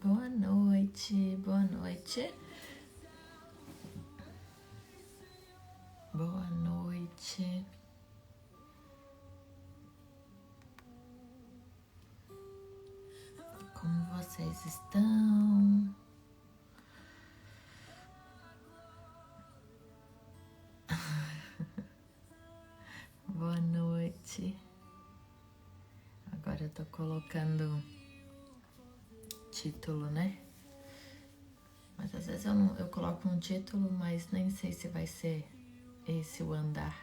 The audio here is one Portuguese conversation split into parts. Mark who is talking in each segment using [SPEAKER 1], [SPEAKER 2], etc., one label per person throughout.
[SPEAKER 1] Boa noite, boa noite. Boa noite. Como vocês estão? Boa noite. Agora eu tô colocando título, né? Mas às vezes eu coloco um título, mas nem sei se vai ser esse o andar.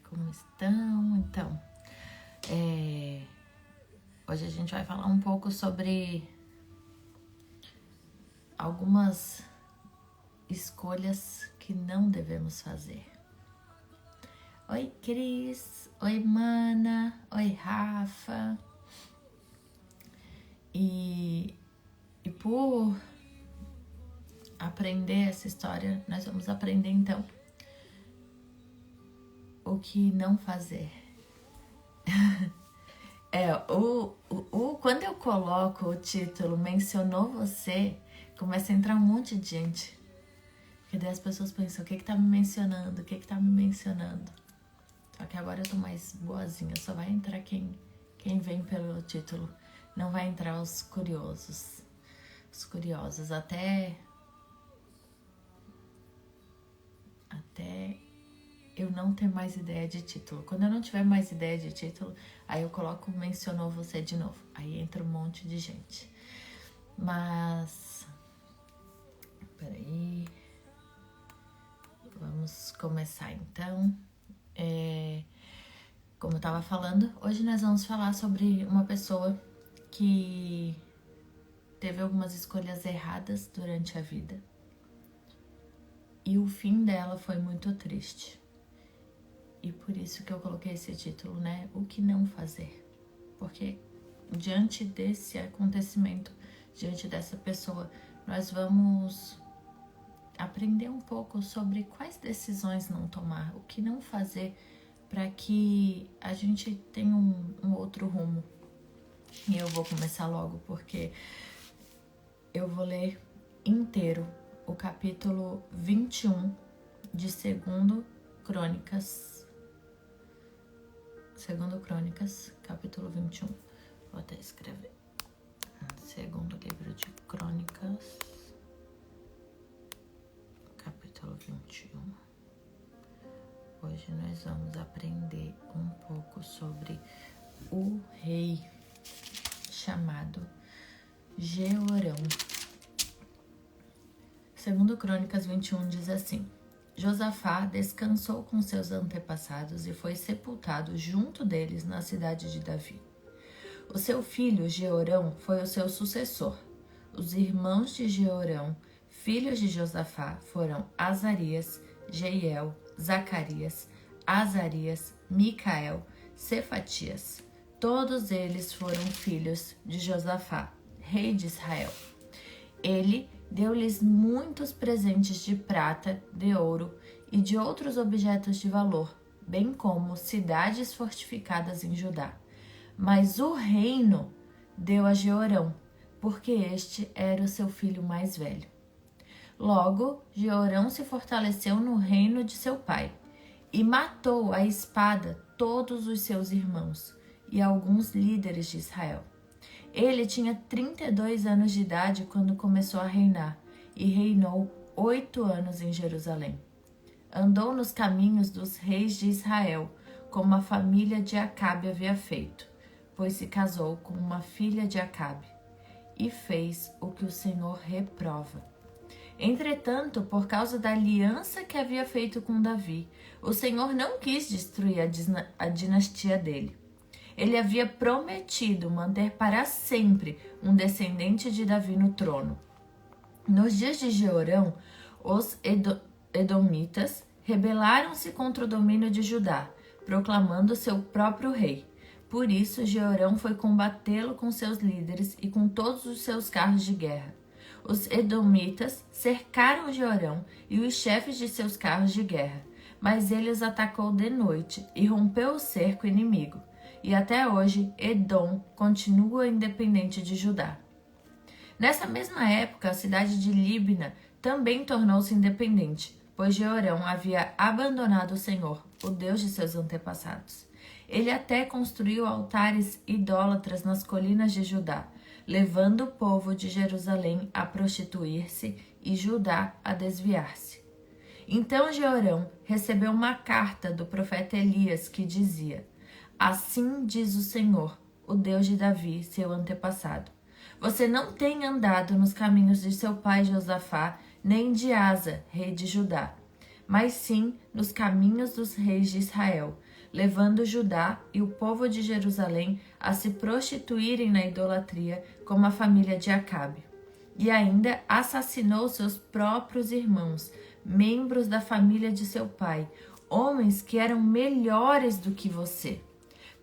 [SPEAKER 1] Como estão? Então, hoje a gente vai falar um pouco sobre algumas escolhas que não devemos fazer. Oi, Cris. Oi, Mana. Oi, Rafa. E por aprender essa história, nós vamos aprender então o que não fazer. Quando eu coloco o título Mencionou Você, começa a entrar um monte de gente. Porque daí as pessoas pensam, o que tá me mencionando? O que tá me mencionando? Só que agora eu tô mais boazinha, só vai entrar quem vem pelo título. Não vai entrar os curiosos. Os curiosos, até eu não ter mais ideia de título. Quando eu não tiver mais ideia de título, aí eu coloco Mencionou Você de novo. Aí entra um monte de gente. Mas... peraí... Vamos começar então. Como eu tava falando, hoje nós vamos falar sobre uma pessoa que teve algumas escolhas erradas durante a vida. E o fim dela foi muito triste. E por isso que eu coloquei esse título, né? O que não fazer. Porque diante desse acontecimento, diante dessa pessoa, nós vamos aprender um pouco sobre quais decisões não tomar, o que não fazer para que a gente tenha um outro rumo. E eu vou começar logo porque eu vou ler inteiro o capítulo 21 de 2 Crônicas. 2 Crônicas, capítulo 21. Vou até escrever. Segundo livro de Crônicas, capítulo 21. Hoje nós vamos aprender um pouco sobre o rei chamado Jeorão. 2 Crônicas 21 diz assim: Josafá descansou com seus antepassados e foi sepultado junto deles na cidade de Davi. O seu filho Jeorão foi o seu sucessor. Os irmãos de Jeorão, filhos de Josafá, foram Azarias, Jeiel, Zacarias, Azarias, Micael, Cefatias. Todos eles foram filhos de Josafá, rei de Israel. Ele deu-lhes muitos presentes de prata, de ouro e de outros objetos de valor, bem como cidades fortificadas em Judá. Mas o reino deu a Jeorão, porque este era o seu filho mais velho. Logo, Jeorão se fortaleceu no reino de seu pai e matou à espada todos os seus irmãos e alguns líderes de Israel. Ele tinha 32 anos de idade quando começou a reinar e reinou 8 anos em Jerusalém. Andou nos caminhos dos reis de Israel, como a família de Acabe havia feito, pois se casou com uma filha de Acabe e fez o que o Senhor reprova. Entretanto, por causa da aliança que havia feito com Davi, o Senhor não quis destruir a dinastia dele. Ele havia prometido manter para sempre um descendente de Davi no trono. Nos dias de Jeorão, os edomitas rebelaram-se contra o domínio de Judá, proclamando seu próprio rei. Por isso, Jeorão foi combatê-lo com seus líderes e com todos os seus carros de guerra. Os edomitas cercaram Jeorão e os chefes de seus carros de guerra, mas ele os atacou de noite e rompeu o cerco inimigo. e até hoje Edom continua independente de Judá. Nessa mesma época, a cidade de Líbna também tornou-se independente, pois Jeorão havia abandonado o Senhor, o Deus de seus antepassados. Ele até construiu altares idólatras nas colinas de Judá, levando o povo de Jerusalém a prostituir-se e Judá a desviar-se. Então Jeorão recebeu uma carta do profeta Elias que dizia: Assim diz o Senhor, o Deus de Davi, seu antepassado. Você não tem andado nos caminhos de seu pai Josafá, nem de Asa, rei de Judá, mas sim nos caminhos dos reis de Israel, levando Judá e o povo de Jerusalém a se prostituírem na idolatria como a família de Acabe. E ainda assassinou seus próprios irmãos, membros da família de seu pai, homens que eram melhores do que você.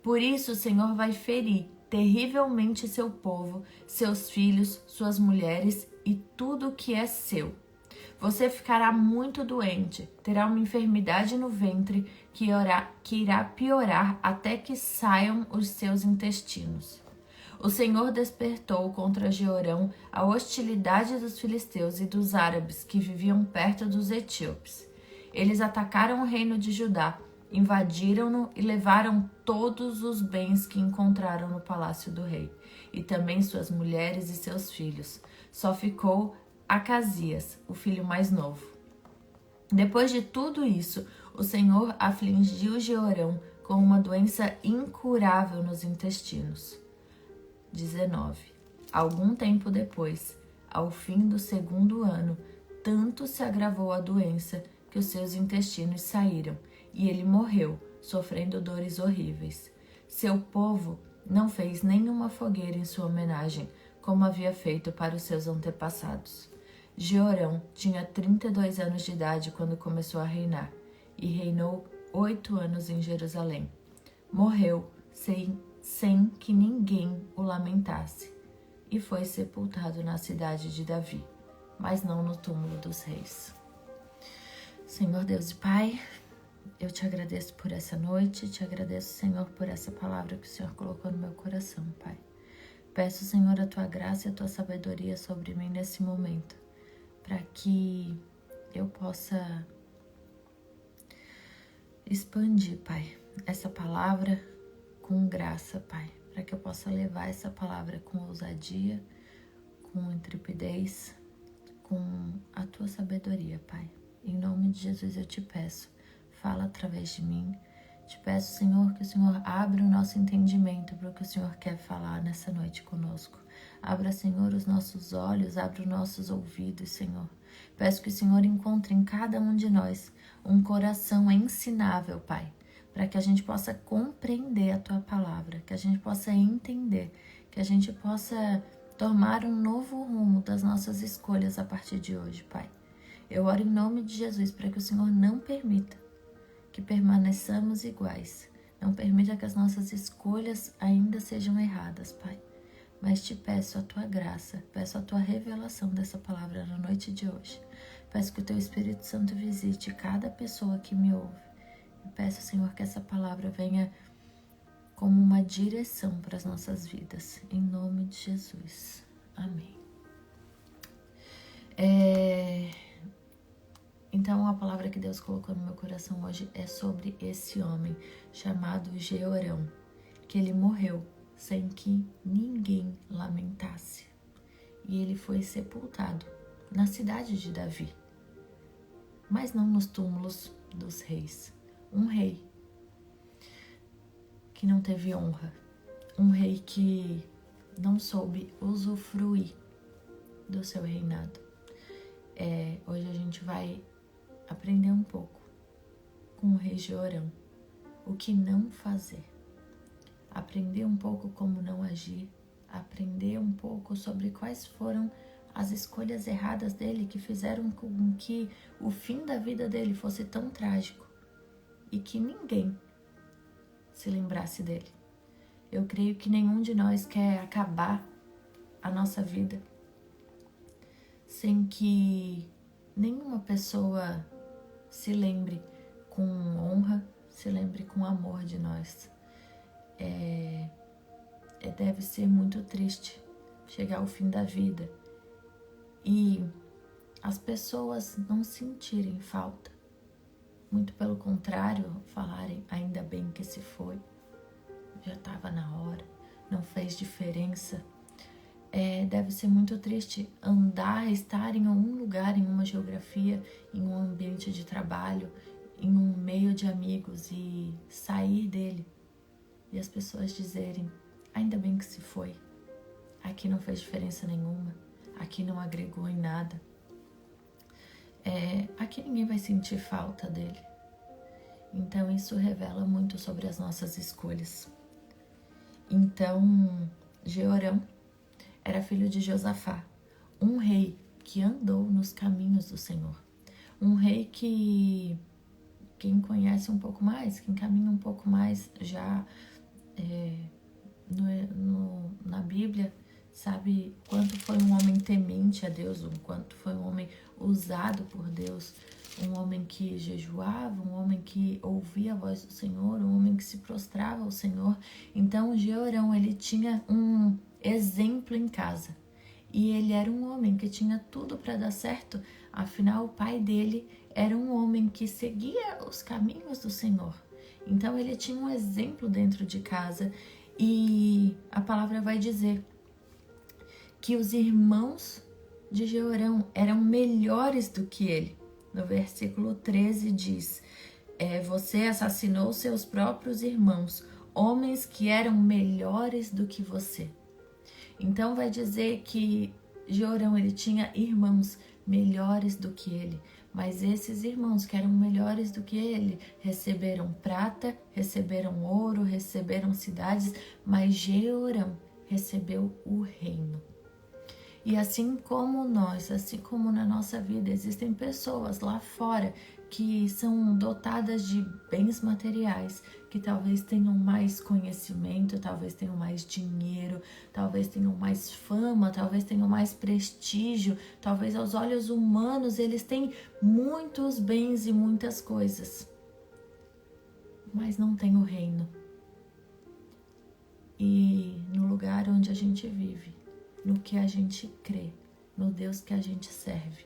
[SPEAKER 1] Por isso o Senhor vai ferir terrivelmente seu povo, seus filhos, suas mulheres e tudo o que é seu. Você ficará muito doente, terá uma enfermidade no ventre que irá piorar até que saiam os seus intestinos. O Senhor despertou contra Jeorão a hostilidade dos filisteus e dos árabes que viviam perto dos etíopes. Eles atacaram o reino de Judá, invadiram-no e levaram todos os bens que encontraram no palácio do rei, e também suas mulheres e seus filhos. Só ficou Acasias, o filho mais novo. Depois de tudo isso, o Senhor afligiu Jeorão com uma doença incurável nos intestinos. 19. Algum tempo depois, ao fim do 2º ano, tanto se agravou a doença que os seus intestinos saíram, e ele morreu, sofrendo dores horríveis. Seu povo não fez nenhuma fogueira em sua homenagem, como havia feito para os seus antepassados. Jeorão tinha 32 anos de idade quando começou a reinar, e reinou 8 anos em Jerusalém. Morreu sem que ninguém o lamentasse, e foi sepultado na cidade de Davi, mas não no túmulo dos reis. Senhor Deus e Pai, eu te agradeço por essa noite, te agradeço, Senhor, por essa palavra que o Senhor colocou no meu coração, Pai. Peço, Senhor, a tua graça e a tua sabedoria sobre mim nesse momento, para que eu possa expandir, Pai, essa palavra com graça, Pai, para que eu possa levar essa palavra com ousadia, com intrepidez, com a tua sabedoria, Pai. Em nome de Jesus eu te peço, fala através de mim. Te peço, Senhor, que o Senhor abra o nosso entendimento para o que o Senhor quer falar nessa noite conosco. Abra, Senhor, os nossos olhos, abra os nossos ouvidos, Senhor. Peço que o Senhor encontre em cada um de nós um coração ensinável, Pai, para que a gente possa compreender a Tua palavra, que a gente possa entender, que a gente possa tomar um novo rumo das nossas escolhas a partir de hoje, Pai. Eu oro em nome de Jesus para que o Senhor não permita que permaneçamos iguais. Não permita que as nossas escolhas ainda sejam erradas, Pai. Mas te peço a Tua graça, peço a Tua revelação dessa palavra na noite de hoje. Peço que o Teu Espírito Santo visite cada pessoa que me ouve. E peço, Senhor, que essa palavra venha como uma direção para as nossas vidas. Em nome de Jesus. Amém. Então, a palavra que Deus colocou no meu coração hoje é sobre esse homem chamado Jeorão, que ele morreu sem que ninguém lamentasse. E ele foi sepultado na cidade de Davi, mas não nos túmulos dos reis. Um rei que não teve honra, um rei que não soube usufruir do seu reinado. Hoje a gente vai aprender um pouco com o rei Jeorão, o que não fazer, aprender um pouco como não agir, aprender um pouco sobre quais foram as escolhas erradas dele que fizeram com que o fim da vida dele fosse tão trágico e que ninguém se lembrasse dele. Eu creio que nenhum de nós quer acabar a nossa vida sem que nenhuma pessoa se lembre com honra, se lembre com amor de nós. Deve ser muito triste chegar ao fim da vida e as pessoas não sentirem falta. Muito pelo contrário, falarem, ainda bem que se foi, já estava na hora, não fez diferença. Deve ser muito triste estar em algum lugar, em uma geografia, em um ambiente de trabalho, em um meio de amigos e sair dele e as pessoas dizerem, ainda bem que se foi, aqui não fez diferença nenhuma, aqui não agregou em nada. Aqui ninguém vai sentir falta dele. Então isso revela muito sobre as nossas escolhas. Então, Jeorão era filho de Josafá, um rei que andou nos caminhos do Senhor. Um rei que, quem conhece um pouco mais, quem caminha um pouco mais já na Bíblia, sabe quanto foi um homem temente a Deus, quanto foi um homem usado por Deus, um homem que jejuava, um homem que ouvia a voz do Senhor, um homem que se prostrava ao Senhor. Então, Jeorão, ele tinha um exemplo em casa. E ele era um homem que tinha tudo para dar certo, afinal, o pai dele era um homem que seguia os caminhos do Senhor. Então, ele tinha um exemplo dentro de casa e a palavra vai dizer que os irmãos de Jeorão eram melhores do que ele. No versículo 13 diz, você assassinou seus próprios irmãos, homens que eram melhores do que você. Então vai dizer que Jeorão, ele tinha irmãos melhores do que ele, mas esses irmãos que eram melhores do que ele receberam prata, receberam ouro, receberam cidades, mas Jeorão recebeu o reino. E assim como nós, assim como na nossa vida, existem pessoas lá fora que são dotadas de bens materiais, que talvez tenham mais conhecimento, talvez tenham mais dinheiro, talvez tenham mais fama, talvez tenham mais prestígio, talvez aos olhos humanos eles têm muitos bens e muitas coisas, mas não têm o reino. E no lugar onde a gente vive, no que a gente crê, no Deus que a gente serve,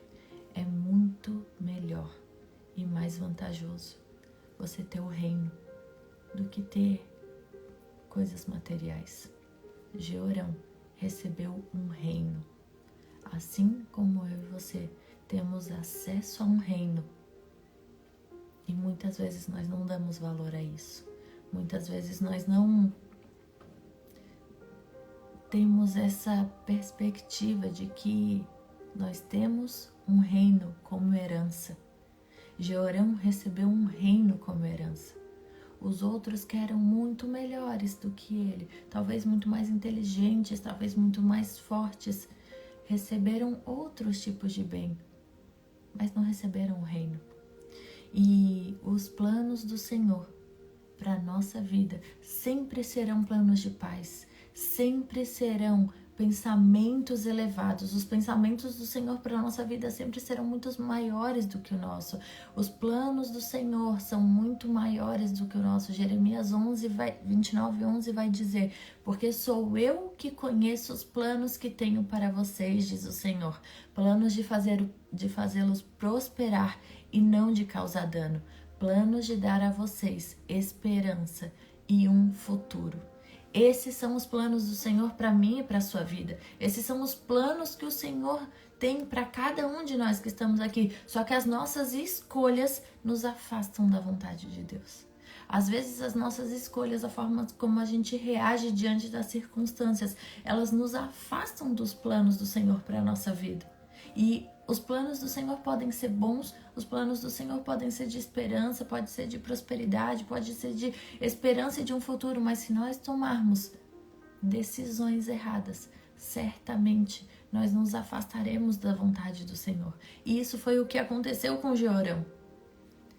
[SPEAKER 1] é muito melhor e mais vantajoso você ter o reino do que ter coisas materiais. Jeorão recebeu um reino. Assim como eu e você temos acesso a um reino, e muitas vezes nós não damos valor a isso. Muitas vezes nós não temos essa perspectiva de que nós temos um reino como herança. Jeorão recebeu um reino como herança. Os outros que eram muito melhores do que ele, talvez muito mais inteligentes, talvez muito mais fortes, receberam outros tipos de bem, mas não receberam o reino. E os planos do Senhor para a nossa vida sempre serão planos de paz, sempre serão pensamentos elevados. Os pensamentos do Senhor para a nossa vida sempre serão muito maiores do que o nosso. Os planos do Senhor são muito maiores do que o nosso. Jeremias 29:11 vai dizer, porque sou eu que conheço os planos que tenho para vocês, diz o Senhor, planos de fazê-los prosperar e não de causar dano, planos de dar a vocês esperança e um futuro. Esses são os planos do Senhor para mim e para a sua vida. Esses são os planos que o Senhor tem para cada um de nós que estamos aqui. Só que as nossas escolhas nos afastam da vontade de Deus. Às vezes as nossas escolhas, a forma como a gente reage diante das circunstâncias, elas nos afastam dos planos do Senhor para a nossa vida. E os planos do Senhor podem ser bons, os planos do Senhor podem ser de esperança, pode ser de prosperidade, pode ser de esperança de um futuro, mas se nós tomarmos decisões erradas, certamente nós nos afastaremos da vontade do Senhor. E isso foi o que aconteceu com Jeorão.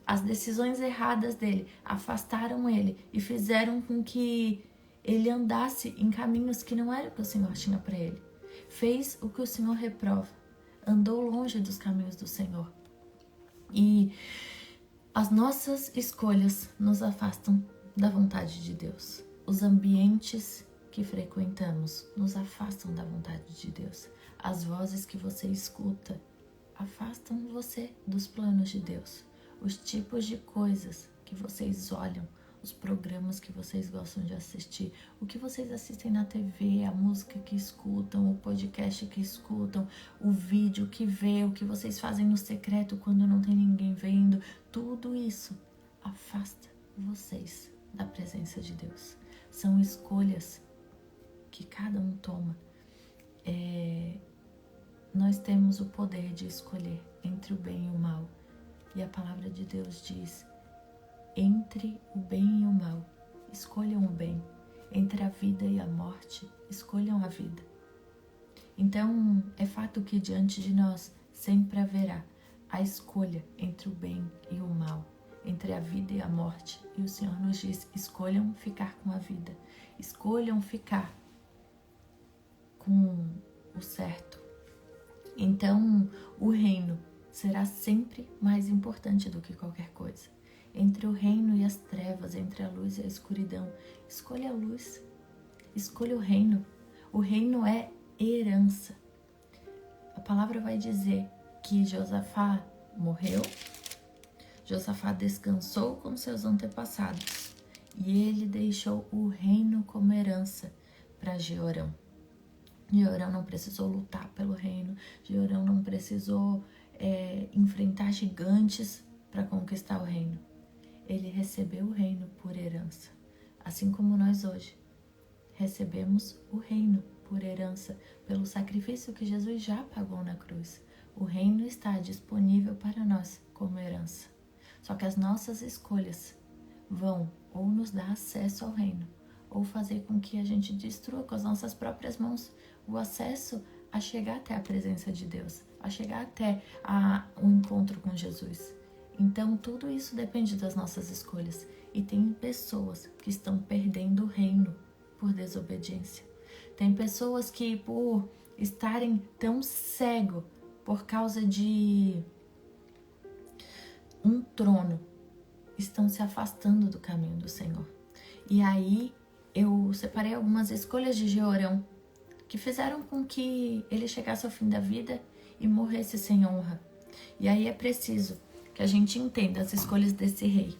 [SPEAKER 1] As decisões erradas dele afastaram ele e fizeram com que ele andasse em caminhos que não eram o que o Senhor tinha para ele. Fez o que o Senhor reprova. Andou longe dos caminhos do Senhor. E as nossas escolhas nos afastam da vontade de Deus. Os ambientes que frequentamos nos afastam da vontade de Deus. As vozes que você escuta afastam você dos planos de Deus. Os tipos de coisas que vocês olham, os programas que vocês gostam de assistir, o que vocês assistem na TV, a música que escutam, o podcast que escutam, o vídeo que vê, o que vocês fazem no secreto quando não tem ninguém vendo, tudo isso afasta vocês da presença de Deus. São escolhas que cada um toma. Nós temos o poder de escolher entre o bem e o mal. E a palavra de Deus diz: entre o bem e o mal, escolham o bem. Entre a vida e a morte, escolham a vida. Então, é fato que diante de nós sempre haverá a escolha entre o bem e o mal, entre a vida e a morte. E o Senhor nos diz: escolham ficar com a vida, escolham ficar com o certo. Então, o reino será sempre mais importante do que qualquer coisa. Entre o reino e as trevas, entre a luz e a escuridão, escolha a luz, escolha o reino. O reino é herança. A palavra vai dizer que Josafá morreu, Josafá descansou com seus antepassados e ele deixou o reino como herança para Jeorão. Jeorão não precisou lutar pelo reino, Jeorão não precisou enfrentar gigantes para conquistar o reino. Ele recebeu o reino por herança, assim como nós hoje recebemos o reino por herança, pelo sacrifício que Jesus já pagou na cruz. O reino está disponível para nós como herança. Só que as nossas escolhas vão ou nos dar acesso ao reino, ou fazer com que a gente destrua com as nossas próprias mãos o acesso a chegar até a presença de Deus, a chegar até o encontro com Jesus. Então, tudo isso depende das nossas escolhas. E tem pessoas que estão perdendo o reino por desobediência. Tem pessoas que, por estarem tão cegos por causa de um trono, estão se afastando do caminho do Senhor. E aí, eu separei algumas escolhas de Jeorão que fizeram com que ele chegasse ao fim da vida e morresse sem honra. E aí é preciso que a gente entenda as escolhas desse rei,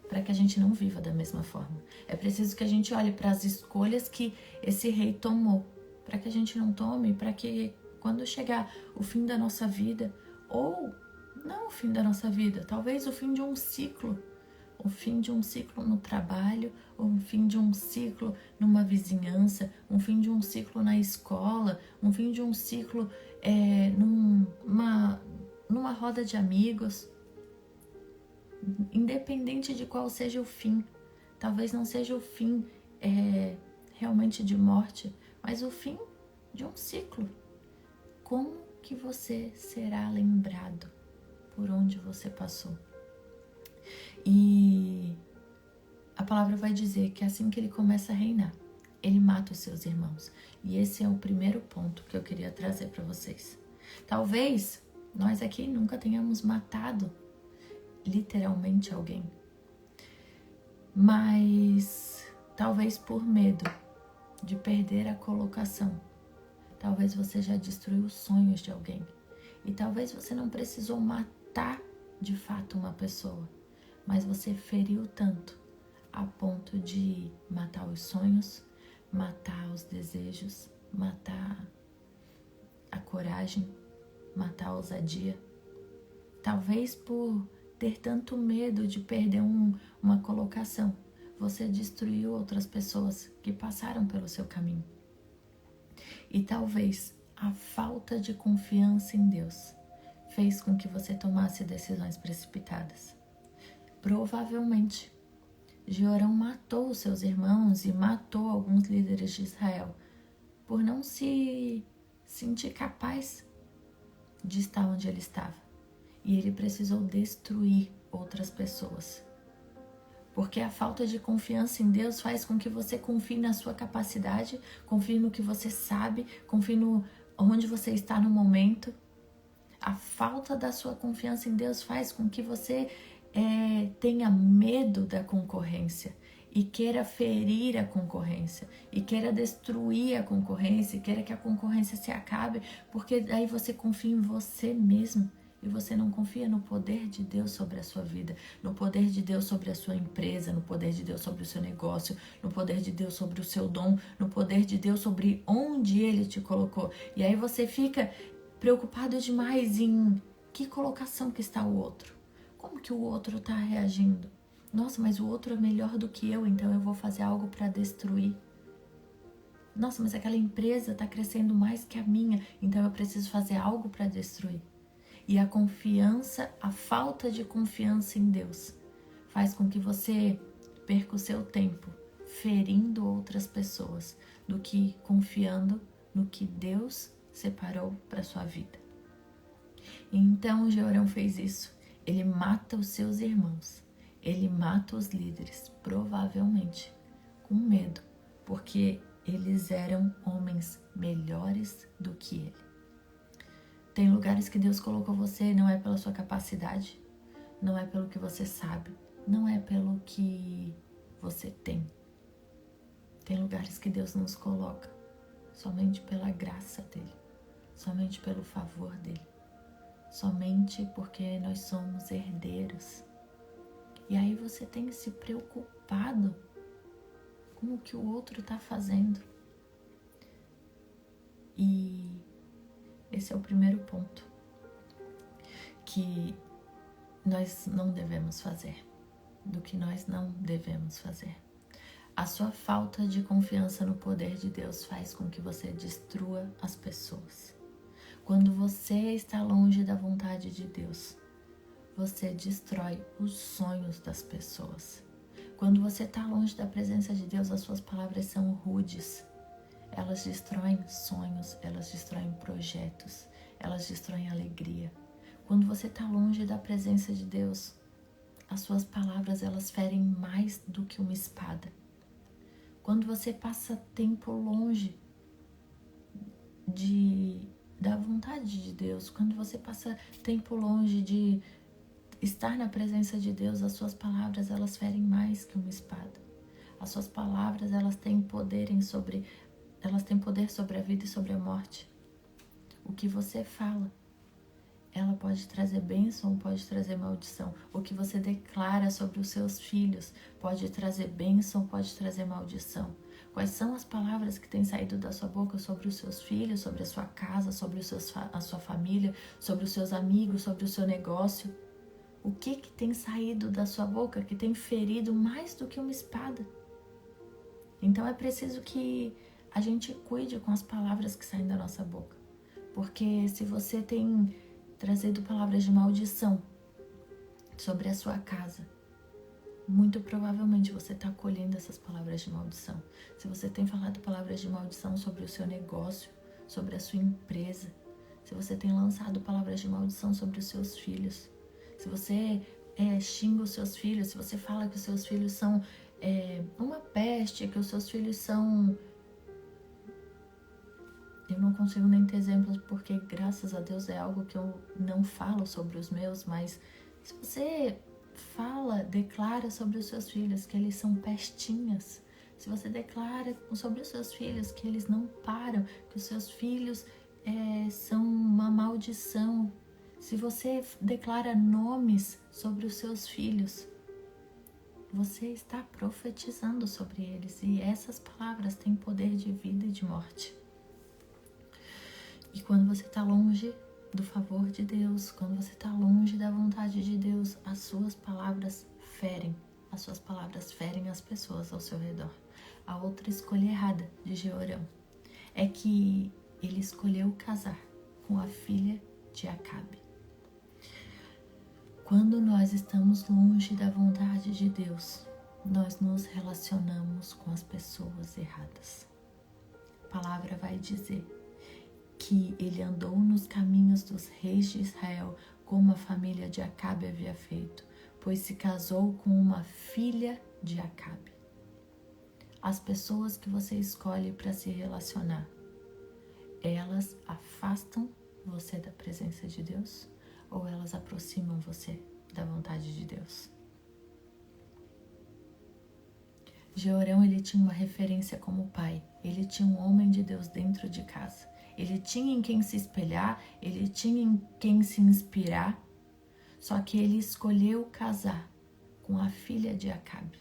[SPEAKER 1] para que a gente não viva da mesma forma. É preciso que a gente olhe para as escolhas que esse rei tomou, para que a gente não tome, para que quando chegar o fim da nossa vida, ou não o fim da nossa vida, talvez o fim de um ciclo, o fim de um ciclo no trabalho, o fim de um ciclo numa vizinhança, um fim de um ciclo na escola, um fim de um ciclo numa roda de amigos. Independente de qual seja o fim, talvez não seja o fim realmente de morte, mas o fim de um ciclo. Como que você será lembrado por onde você passou? E a palavra vai dizer que assim que ele começa a reinar, ele mata os seus irmãos. E esse é o primeiro ponto que eu queria trazer para vocês. Talvez nós aqui nunca tenhamos matado literalmente alguém, mas talvez por medo de perder a colocação, talvez você já destruiu os sonhos de alguém, e talvez você não precisou matar de fato uma pessoa, mas você feriu tanto a ponto de matar os sonhos, matar os desejos, matar a coragem, matar a ousadia. Talvez por ter tanto medo de perder uma colocação, você destruiu outras pessoas que passaram pelo seu caminho. E talvez a falta de confiança em Deus fez com que você tomasse decisões precipitadas. Provavelmente, Jeorão matou os seus irmãos e matou alguns líderes de Israel por não se sentir capaz de estar onde ele estava. E ele precisou destruir outras pessoas. Porque a falta de confiança em Deus faz com que você confie na sua capacidade, confie no que você sabe, confie no onde você está no momento. A falta da sua confiança em Deus faz com que você tenha medo da concorrência. e queira ferir a concorrência, e queira destruir a concorrência, e queira que a concorrência se acabe, porque daí você confia em você mesmo e você não confia no poder de Deus sobre a sua vida, no poder de Deus sobre a sua empresa, no poder de Deus sobre o seu negócio, no poder de Deus sobre o seu dom, no poder de Deus sobre onde Ele te colocou. E aí você fica preocupado demais em que colocação que está o outro, como que o outro está reagindo. Nossa, mas o outro é melhor do que eu, então eu vou fazer algo para destruir. Nossa, mas aquela empresa está crescendo mais que a minha, então eu preciso fazer algo para destruir. E a confiança, a falta de confiança em Deus, faz com que você perca o seu tempo ferindo outras pessoas, do que confiando no que Deus separou para sua vida. Então Jeorão fez isso. Ele mata os seus irmãos. Ele mata os líderes, provavelmente com medo, porque eles eram homens melhores do que ele. Tem lugares que Deus colocou você, não é pela sua capacidade, não é pelo que você sabe, não é pelo que você tem. Tem lugares que Deus nos coloca somente pela graça dele, somente pelo favor dele, somente porque nós somos herdeiros. E aí você tem se preocupado com o que o outro está fazendo. E esse é o primeiro ponto que nós não devemos fazer, do que nós não devemos fazer. A sua falta de confiança no poder de Deus faz com que você destrua as pessoas. Quando você está longe da vontade de Deus, você destrói os sonhos das pessoas. Quando você está longe da presença de Deus, as suas palavras são rudes. Elas destroem sonhos, elas destroem projetos, elas destroem alegria. Quando você está longe da presença de Deus, as suas palavras elas ferem mais do que uma espada. Quando você passa tempo longe da vontade de Deus, quando você passa tempo longe de estar na presença de Deus, as suas palavras elas ferem mais que uma espada. As suas palavras elas têm poder sobre a vida e sobre a morte. O que você fala, ela pode trazer bênção ou pode trazer maldição. O que você declara sobre os seus filhos pode trazer bênção ou pode trazer maldição. Quais são as palavras que têm saído da sua boca sobre os seus filhos, sobre a sua casa, sobre a sua família, sobre os seus amigos, sobre o seu negócio? O que tem saído da sua boca que tem ferido mais do que uma espada? Então é preciso que a gente cuide com as palavras que saem da nossa boca. Porque se você tem trazido palavras de maldição sobre a sua casa, muito provavelmente você está colhendo essas palavras de maldição. Se você tem falado palavras de maldição sobre o seu negócio, sobre a sua empresa, se você tem lançado palavras de maldição sobre os seus filhos, se você xinga os seus filhos, se você fala que os seus filhos são uma peste, que os seus filhos são... Eu não consigo nem ter exemplos porque, graças a Deus, é algo que eu não falo sobre os meus, mas se você declara sobre os seus filhos que eles são pestinhas, se você declara sobre os seus filhos que eles não param, que os seus filhos são uma maldição, se você declara nomes sobre os seus filhos, você está profetizando sobre eles, e essas palavras têm poder de vida e de morte. E quando você está longe do favor de Deus, quando você está longe da vontade de Deus, as suas palavras ferem. As suas palavras ferem as pessoas ao seu redor. A outra escolha errada de Jeorão é que ele escolheu casar com a filha de Acabe. Quando nós estamos longe da vontade de Deus, nós nos relacionamos com as pessoas erradas. A palavra vai dizer que ele andou nos caminhos dos reis de Israel, como a família de Acabe havia feito, pois se casou com uma filha de Acabe. As pessoas que você escolhe para se relacionar, elas afastam você da presença de Deus ou elas aproximam você da vontade de Deus? Jeorão, ele tinha uma referência como pai. Ele tinha um homem de Deus dentro de casa. Ele tinha em quem se espelhar, ele tinha em quem se inspirar. Só que ele escolheu casar com a filha de Acabe,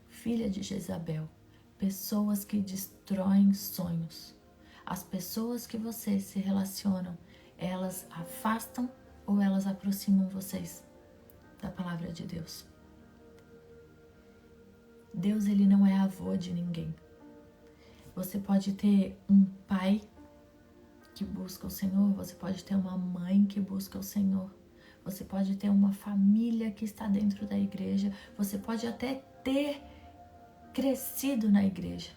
[SPEAKER 1] filha de Jezabel. Pessoas que destroem sonhos. As pessoas que vocês se relacionam, elas afastam ou elas aproximam vocês da palavra de Deus? Deus, ele não é avô de ninguém. Você pode ter um pai que busca o Senhor, você pode ter uma mãe que busca o Senhor, você pode ter uma família que está dentro da igreja, você pode até ter crescido na igreja,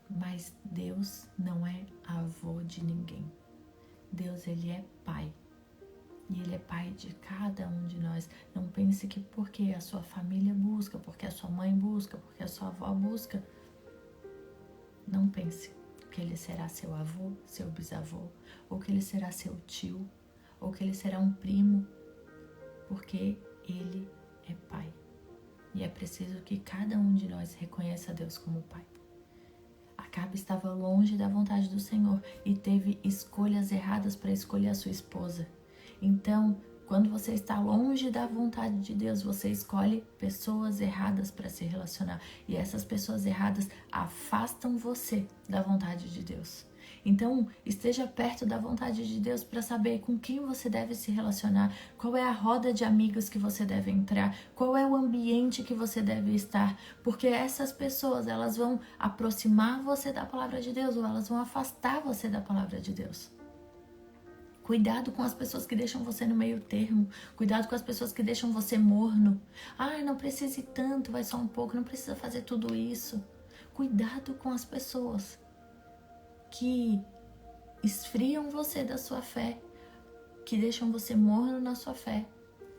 [SPEAKER 1] mas Deus não é avô de ninguém. Deus, ele é pai. E ele é pai de cada um de nós. Não pense que porque a sua família busca, porque a sua mãe busca, porque a sua avó busca. Não pense que ele será seu avô, seu bisavô, ou que ele será seu tio, ou que ele será um primo, porque ele é pai. E é preciso que cada um de nós reconheça Deus como pai. Acabe estava longe da vontade do Senhor e teve escolhas erradas para escolher a sua esposa. Então, quando você está longe da vontade de Deus, você escolhe pessoas erradas para se relacionar. E essas pessoas erradas afastam você da vontade de Deus. Então, esteja perto da vontade de Deus para saber com quem você deve se relacionar, qual é a roda de amigos que você deve entrar, qual é o ambiente que você deve estar, porque essas pessoas, elas vão aproximar você da palavra de Deus ou elas vão afastar você da palavra de Deus. Cuidado com as pessoas que deixam você no meio termo. Cuidado com as pessoas que deixam você morno. Ah, não precisa ir tanto, vai só um pouco, não precisa fazer tudo isso. Cuidado com as pessoas que esfriam você da sua fé, que deixam você morno na sua fé.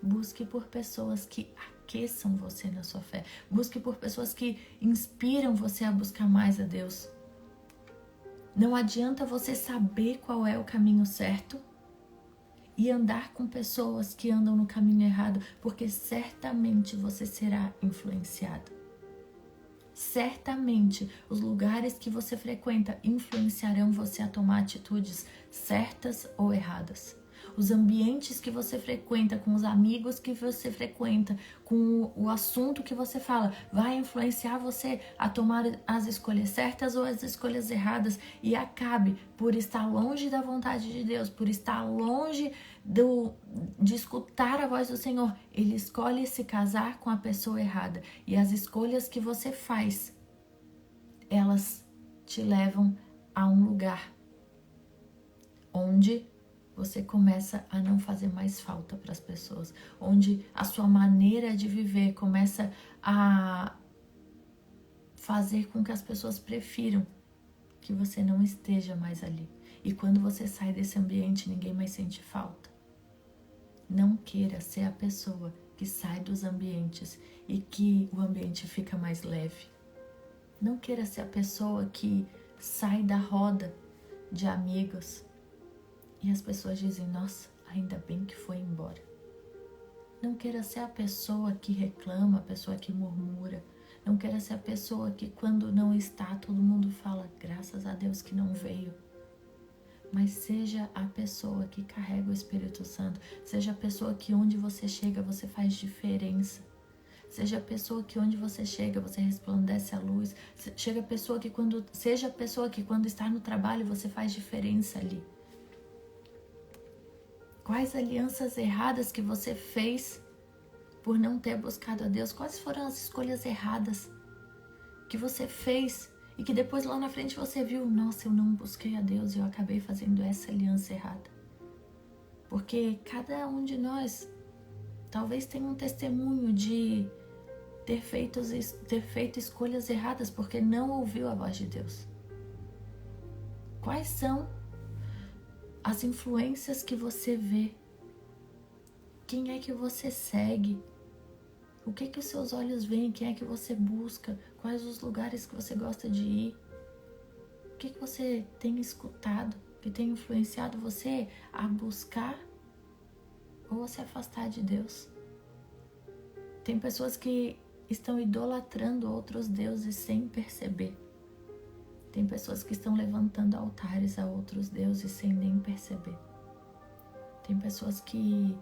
[SPEAKER 1] Busque por pessoas que aqueçam você na sua fé. Busque por pessoas que inspiram você a buscar mais a Deus. Não adianta você saber qual é o caminho certo e andar com pessoas que andam no caminho errado, porque certamente você será influenciado. Certamente os lugares que você frequenta influenciarão você a tomar atitudes certas ou erradas. Os ambientes que você frequenta, com os amigos que você frequenta, com o assunto que você fala, vai influenciar você a tomar as escolhas certas ou as escolhas erradas. E Acabe, por estar longe da vontade de Deus, por estar longe de escutar a voz do Senhor, ele escolhe se casar com a pessoa errada. E as escolhas que você faz, elas te levam a um lugar onde você começa a não fazer mais falta para as pessoas, onde a sua maneira de viver começa a fazer com que as pessoas prefiram que você não esteja mais ali. E quando você sai desse ambiente, ninguém mais sente falta. Não queira ser a pessoa que sai dos ambientes e que o ambiente fica mais leve. Não queira ser a pessoa que sai da roda de amigos e as pessoas dizem, nossa, ainda bem que foi embora. Não queira ser a pessoa que reclama, a pessoa que murmura. Não queira ser a pessoa que quando não está, todo mundo fala, graças a Deus que não veio. Mas seja a pessoa que carrega o Espírito Santo. Seja a pessoa que onde você chega, você faz diferença. Seja a pessoa que onde você chega, você resplandece a luz. Seja a pessoa que quando está no trabalho, você faz diferença ali. Quais alianças erradas que você fez por não ter buscado a Deus? Quais foram as escolhas erradas que você fez e que depois lá na frente você viu, nossa, eu não busquei a Deus e eu acabei fazendo essa aliança errada? Porque cada um de nós talvez tenha um testemunho de ter feito escolhas erradas porque não ouviu a voz de Deus. Quais são as influências que você vê? Quem é que você segue? O que que os seus olhos veem? Quem é que você busca? Quais os lugares que você gosta de ir? O que que você tem escutado que tem influenciado você a buscar ou a se afastar de Deus? Tem pessoas que estão idolatrando outros deuses sem perceber. Tem pessoas que estão levantando altares a outros deuses sem nem perceber. Tem pessoas que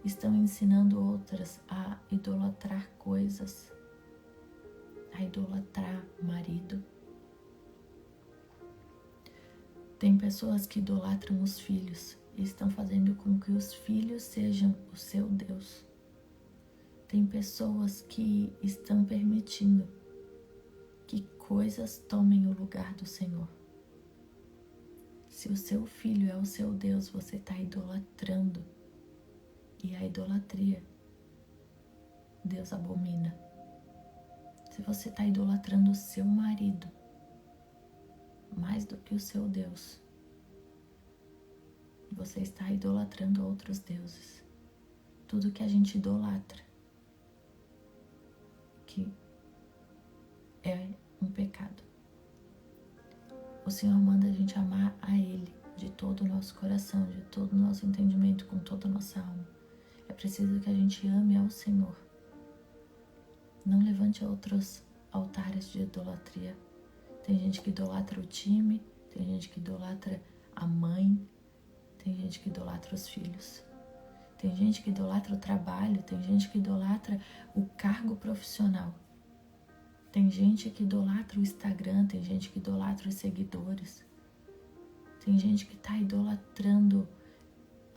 [SPEAKER 1] estão ensinando outras a idolatrar coisas, a idolatrar marido. Tem pessoas que idolatram os filhos e estão fazendo com que os filhos sejam o seu Deus. Tem pessoas que estão permitindo que coisas tomem o lugar do Senhor. Se o seu filho é o seu Deus, você está idolatrando. E a idolatria, Deus abomina. Se você está idolatrando o seu marido mais do que o seu Deus, você está idolatrando outros deuses. Tudo que a gente idolatra, que é um pecado. O Senhor manda a gente amar a Ele de todo o nosso coração, de todo o nosso entendimento, com toda a nossa alma. É preciso que a gente ame ao Senhor. Não levante outros altares de idolatria. Tem gente que idolatra o time, tem gente que idolatra a mãe, tem gente que idolatra os filhos. Tem gente que idolatra o trabalho, tem gente que idolatra o cargo profissional. Tem gente que idolatra o Instagram, tem gente que idolatra os seguidores. Tem gente que está idolatrando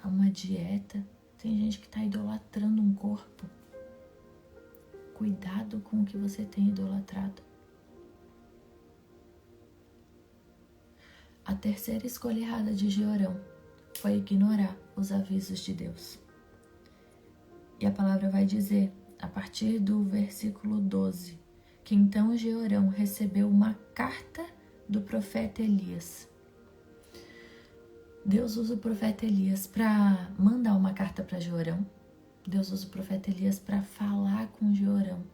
[SPEAKER 1] uma dieta, tem gente que está idolatrando um corpo. Cuidado com o que você tem idolatrado. A terceira escolha errada de Jeorão foi ignorar os avisos de Deus. E a palavra vai dizer, a partir do versículo 12, que então Jeorão recebeu uma carta do profeta Elias. Deus usa o profeta Elias para mandar uma carta para Jeorão. Deus usa o profeta Elias para falar com Jeorão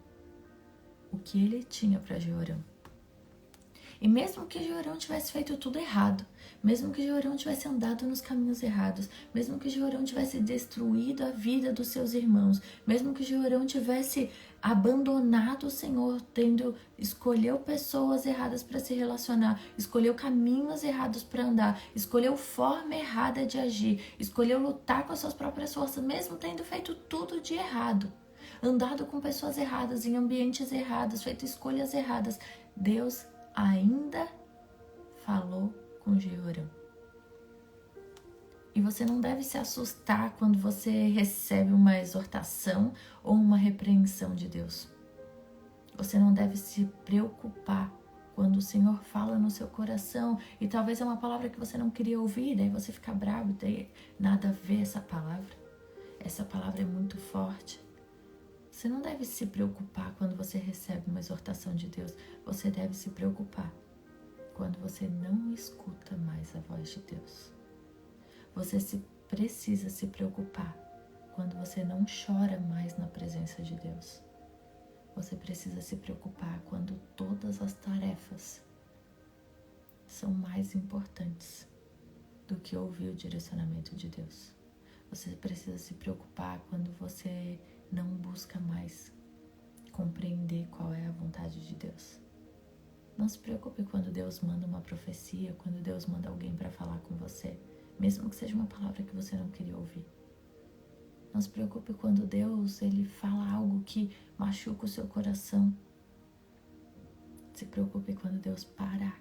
[SPEAKER 1] o que ele tinha para Jeorão. E mesmo que Jeorão tivesse feito tudo errado, mesmo que Jeorão tivesse andado nos caminhos errados, mesmo que Jeorão tivesse destruído a vida dos seus irmãos, mesmo que Jeorão tivesse abandonado o Senhor, escolheu pessoas erradas para se relacionar, escolheu caminhos errados para andar, escolheu forma errada de agir, escolheu lutar com as suas próprias forças, mesmo tendo feito tudo de errado, andado com pessoas erradas, em ambientes errados, feito escolhas erradas, Deus ainda falou com Jeorão. E você não deve se assustar quando você recebe uma exortação ou uma repreensão de Deus. Você não deve se preocupar quando o Senhor fala no seu coração e talvez é uma palavra que você não queria ouvir, daí você fica bravo, daí nada a ver essa palavra. Essa palavra é muito forte. Você não deve se preocupar quando você recebe uma exortação de Deus. Você deve se preocupar quando você não escuta mais a voz de Deus. Você precisa se preocupar quando você não chora mais na presença de Deus. Você precisa se preocupar quando todas as tarefas são mais importantes do que ouvir o direcionamento de Deus. Você precisa se preocupar quando você não busca mais compreender qual é a vontade de Deus. Não se preocupe quando Deus manda uma profecia, quando Deus manda alguém para falar com você, mesmo que seja uma palavra que você não queria ouvir. Não se preocupe quando Deus ele fala algo que machuca o seu coração. Se preocupe quando Deus parar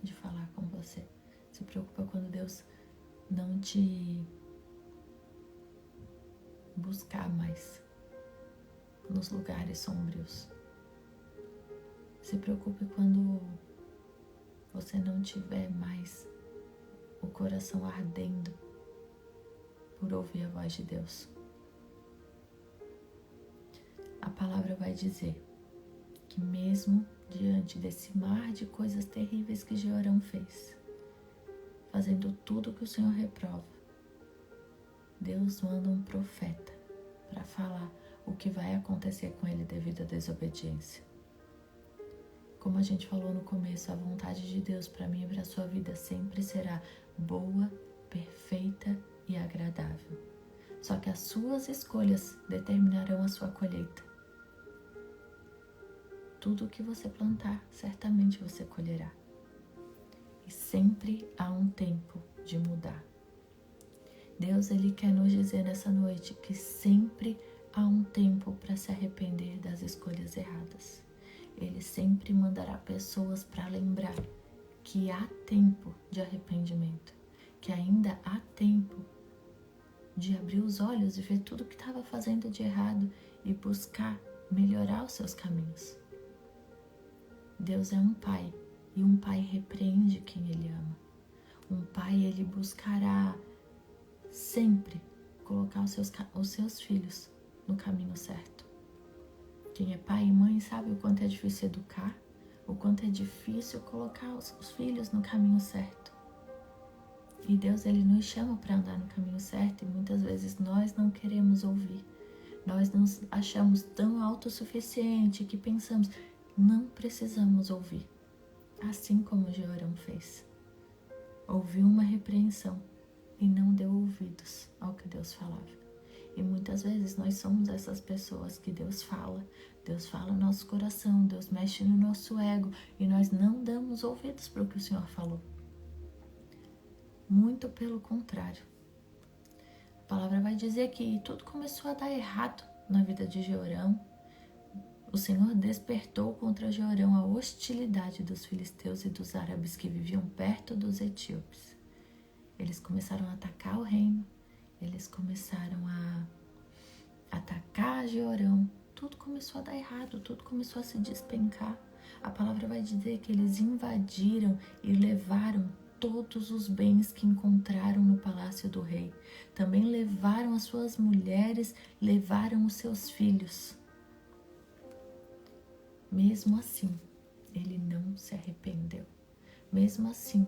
[SPEAKER 1] de falar com você. Se preocupe quando Deus não te buscar mais nos lugares sombrios. Se preocupe quando você não tiver mais o coração ardendo por ouvir a voz de Deus. A palavra vai dizer que mesmo diante desse mar de coisas terríveis que Jeorão fez, fazendo tudo que o Senhor reprova, Deus manda um profeta para falar o que vai acontecer com ele devido à desobediência. Como a gente falou no começo, a vontade de Deus para mim e para a sua vida sempre será boa, perfeita e agradável. Só que as suas escolhas determinarão a sua colheita. tudo que você plantar, certamente você colherá. E sempre há um tempo de mudar. Deus, Ele quer nos dizer nessa noite que sempre há um tempo para se arrepender das escolhas erradas. Ele sempre mandará pessoas para lembrar que há tempo de arrependimento, que ainda há tempo de abrir os olhos e ver tudo que estava fazendo de errado e buscar melhorar os seus caminhos. Deus é um pai, e um pai repreende quem ele ama. Um pai, ele buscará sempre colocar os seus filhos no caminho certo. Quem é pai e mãe sabe o quanto é difícil educar, o quanto é difícil colocar os filhos no caminho certo. E Deus, Ele nos chama para andar no caminho certo e muitas vezes nós não queremos ouvir. Nós nos achamos tão autossuficientes que pensamos, não precisamos ouvir. Assim como Jeorão fez. Ouviu uma repreensão e não deu ouvidos ao que Deus falava. E muitas vezes nós somos essas pessoas que Deus fala no nosso coração, Deus mexe no nosso ego e nós não damos ouvidos para o que o Senhor falou. Muito pelo contrário. A palavra vai dizer que tudo começou a dar errado na vida de Jeorão. O Senhor despertou contra Jeorão a hostilidade dos filisteus e dos árabes que viviam perto dos etíopes. Eles começaram a atacar o reino, eles começaram a atacar Jeorão. Tudo começou a dar errado, tudo começou a se despencar. A palavra vai dizer que eles invadiram e levaram todos os bens que encontraram no palácio do rei. Também levaram as suas mulheres, levaram os seus filhos. Mesmo assim, ele não se arrependeu. Mesmo assim,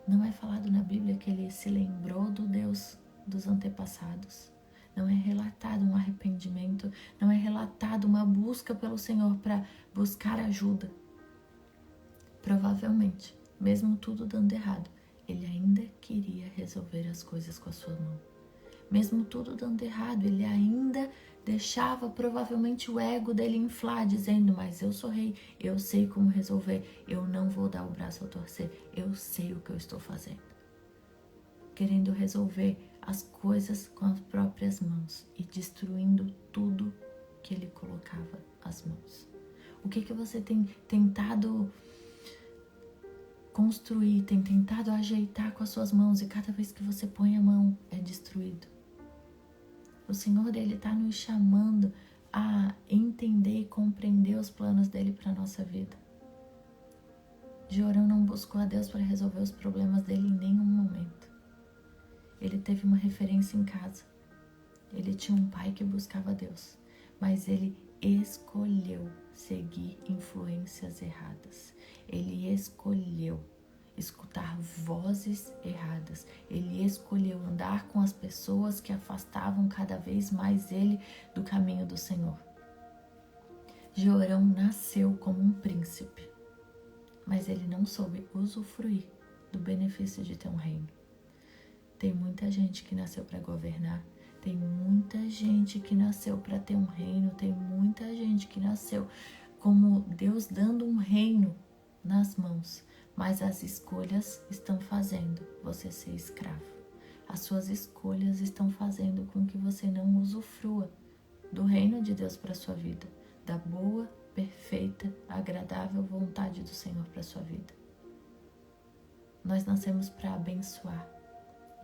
[SPEAKER 1] não é falado na Bíblia que ele se lembrou do Deus dos antepassados. Não é relatado um arrependimento, não é relatado uma busca pelo Senhor para buscar ajuda. Provavelmente, mesmo tudo dando errado, ele ainda queria resolver as coisas com a sua mão. Mesmo tudo dando errado, ele ainda deixava provavelmente o ego dele inflar, dizendo, mas eu sou rei, eu sei como resolver, eu não vou dar o braço a torcer, eu sei o que eu estou fazendo. Querendo resolver as coisas com as próprias mãos e destruindo tudo que ele colocava as mãos. O que você tem tentado construir, tem tentado ajeitar com as suas mãos e cada vez que você põe a mão é destruído? O Senhor dele está nos chamando a entender e compreender os planos dele para a nossa vida. Jeorão não buscou a Deus para resolver os problemas dele em nenhum momento. Ele teve uma referência em casa. Ele tinha um pai que buscava a Deus, mas ele escolheu seguir influências erradas. Ele escolheu escutar vozes erradas. Ele escolheu andar com as pessoas que afastavam cada vez mais ele do caminho do Senhor. Jeorão nasceu como um príncipe, mas ele não soube usufruir do benefício de ter um reino. Tem muita gente que nasceu para governar, tem muita gente que nasceu para ter um reino, tem muita gente que nasceu como Deus dando um reino nas mãos, mas as escolhas estão fazendo você ser escravo. As suas escolhas estão fazendo com que você não usufrua do reino de Deus para a sua vida, da boa, perfeita, agradável vontade do Senhor para a sua vida. Nós nascemos para abençoar.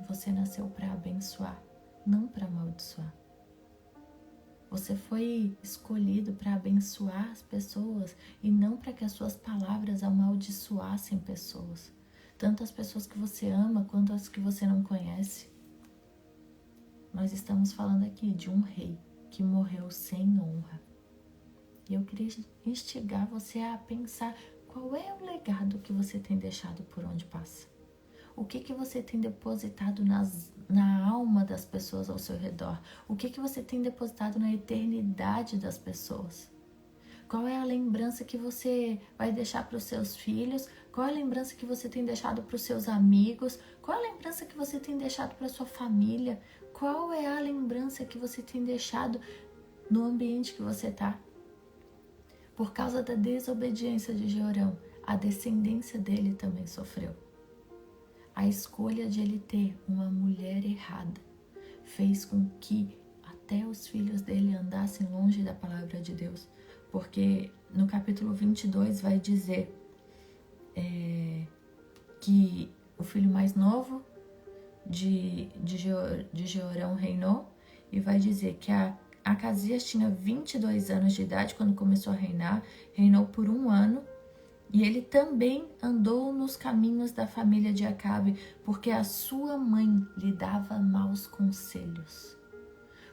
[SPEAKER 1] Você nasceu para abençoar, não para amaldiçoar. Você foi escolhido para abençoar as pessoas e não para que as suas palavras amaldiçoassem pessoas. Tanto as pessoas que você ama quanto as que você não conhece. Nós estamos falando aqui de um rei que morreu sem honra. E eu queria instigar você a pensar qual é o legado que você tem deixado por onde passa. O que você tem depositado na alma das pessoas ao seu redor? O que você tem depositado na eternidade das pessoas? Qual é a lembrança que você vai deixar para os seus filhos? Qual é a lembrança que você tem deixado para os seus amigos? Qual é a lembrança que você tem deixado para a sua família? Qual é a lembrança que você tem deixado no ambiente que você está? Por causa da desobediência de Jeorão, a descendência dele também sofreu. A escolha de ele ter uma mulher errada fez com que até os filhos dele andassem longe da palavra de Deus. Porque no capítulo 22 vai dizer que o filho mais novo de Jeorão reinou, e vai dizer que Acasias tinha 22 anos de idade quando começou a reinar, reinou por 1 ano, e ele também andou nos caminhos da família de Acabe, porque a sua mãe lhe dava maus conselhos.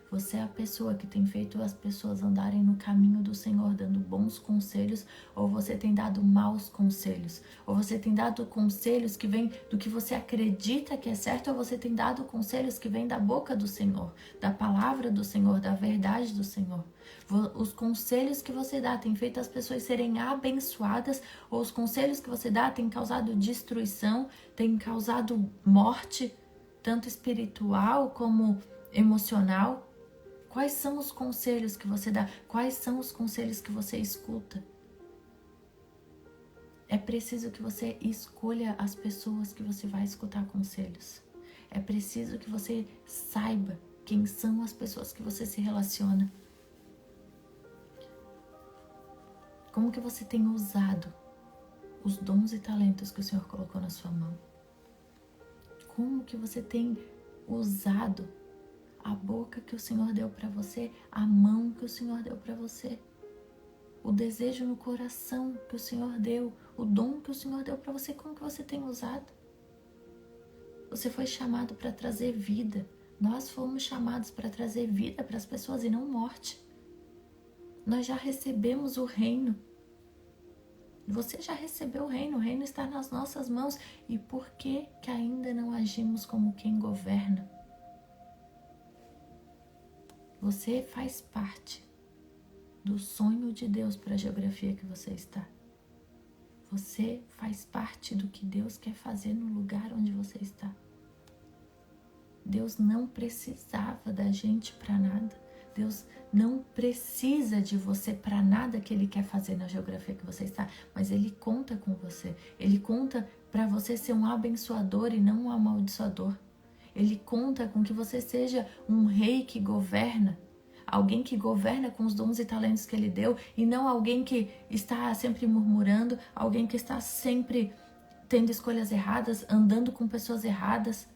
[SPEAKER 1] Você é a pessoa que tem feito as pessoas andarem no caminho do Senhor, dando bons conselhos, ou você tem dado maus conselhos? Ou você tem dado conselhos que vêm do que você acredita que é certo, ou você tem dado conselhos que vêm da boca do Senhor, da palavra do Senhor, da verdade do Senhor? Os conselhos que você dá têm feito as pessoas serem abençoadas, ou os conselhos que você dá têm causado destruição, têm causado morte, tanto espiritual como emocional? Quais são os conselhos que você dá? Quais são os conselhos que você escuta? É preciso que você escolha as pessoas que você vai escutar conselhos. É preciso que você saiba quem são as pessoas que você se relaciona. Como que você tem usado os dons e talentos que o Senhor colocou na sua mão? Como que você tem usado a boca que o Senhor deu para você, a mão que o Senhor deu para você, o desejo no coração que o Senhor deu, o dom que o Senhor deu para você? Como que você tem usado? Você foi chamado para trazer vida. Nós fomos chamados para trazer vida para as pessoas e não morte. Nós já recebemos o reino. Você já recebeu o reino está nas nossas mãos. E por que ainda não agimos como quem governa? Você faz parte do sonho de Deus para a geografia que você está. Você faz parte do que Deus quer fazer no lugar onde você está. Deus não precisava da gente para nada. Deus não precisa de você para nada que Ele quer fazer na geografia que você está. Mas Ele conta com você. Ele conta para você ser um abençoador e não um amaldiçoador. Ele conta com que você seja um rei que governa, alguém que governa com os dons e talentos que Ele deu, e não alguém que está sempre murmurando, alguém que está sempre tendo escolhas erradas, andando com pessoas erradas,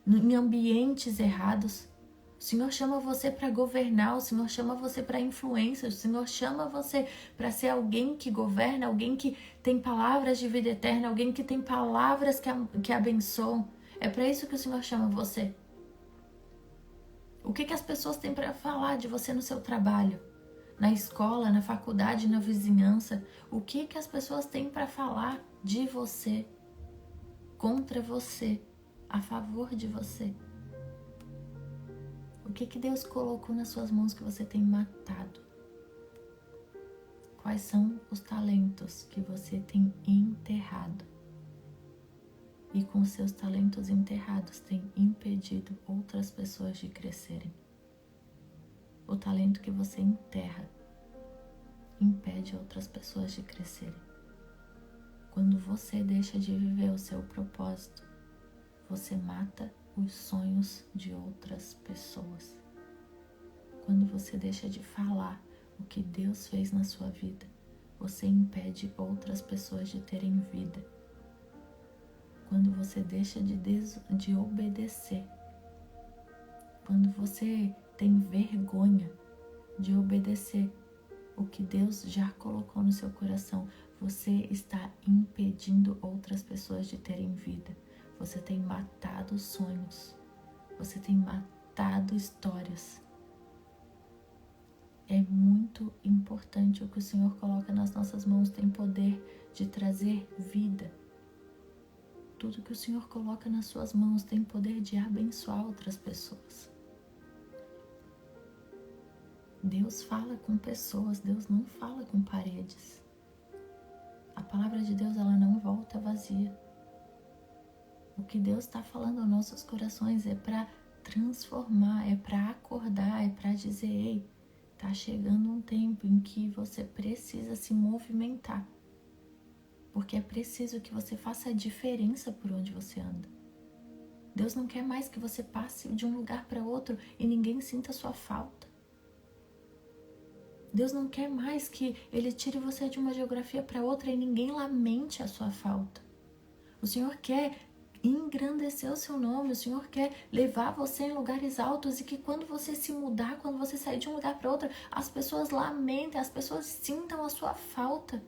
[SPEAKER 1] em ambientes errados. O Senhor chama você para governar, o Senhor chama você para influência, o Senhor chama você para ser alguém que governa, alguém que tem palavras de vida eterna, alguém que tem palavras que abençoam. É para isso que o Senhor chama você. O que as pessoas têm para falar de você no seu trabalho, na escola, na faculdade, na vizinhança? O que as pessoas têm para falar de você, contra você, a favor de você? O que Deus colocou nas suas mãos que você tem matado? Quais são os talentos que você tem enterrado? E com seus talentos enterrados tem impedido outras pessoas de crescerem. O talento que você enterra impede outras pessoas de crescerem. Quando você deixa de viver o seu propósito, você mata os sonhos de outras pessoas. Quando você deixa de falar o que Deus fez na sua vida, você impede outras pessoas de terem vida. Quando você deixa de obedecer, quando você tem vergonha de obedecer o que Deus já colocou no seu coração, você está impedindo outras pessoas de terem vida. Você tem matado sonhos, você tem matado histórias. É muito importante o que o Senhor coloca nas nossas mãos, tem poder de trazer vida. Tudo que o Senhor coloca nas suas mãos tem poder de abençoar outras pessoas. Deus fala com pessoas, Deus não fala com paredes. A palavra de Deus, ela não volta vazia. O que Deus está falando aos nossos corações é para transformar, é para acordar, é para dizer: ei, Tá chegando um tempo em que você precisa se movimentar. Porque é preciso que você faça a diferença por onde você anda. Deus não quer mais que você passe de um lugar para outro e ninguém sinta a sua falta. Deus não quer mais que Ele tire você de uma geografia para outra e ninguém lamente a sua falta. O Senhor quer engrandecer o seu nome, o Senhor quer levar você em lugares altos e que quando você se mudar, quando você sair de um lugar para outro, as pessoas lamentem, as pessoas sintam a sua falta.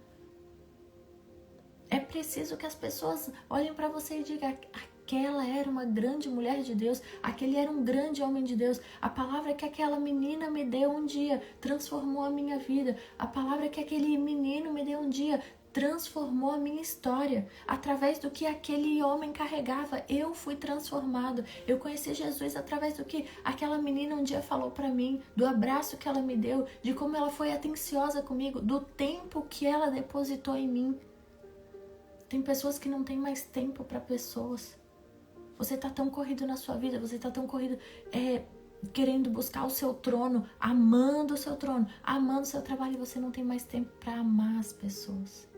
[SPEAKER 1] É preciso que as pessoas olhem para você e digam: aquela era uma grande mulher de Deus, aquele era um grande homem de Deus. A palavra que aquela menina me deu um dia transformou a minha vida. A palavra que aquele menino me deu um dia transformou a minha história. Através do que aquele homem carregava, eu fui transformado. Eu conheci Jesus através do que aquela menina um dia falou para mim, do abraço que ela me deu, de como ela foi atenciosa comigo, do tempo que ela depositou em mim. Tem pessoas que não têm mais tempo para pessoas. Você está tão corrido na sua vida, você está tão corrido querendo buscar o seu trono, amando o seu trono, amando o seu trabalho, e você não tem mais tempo para amar as pessoas.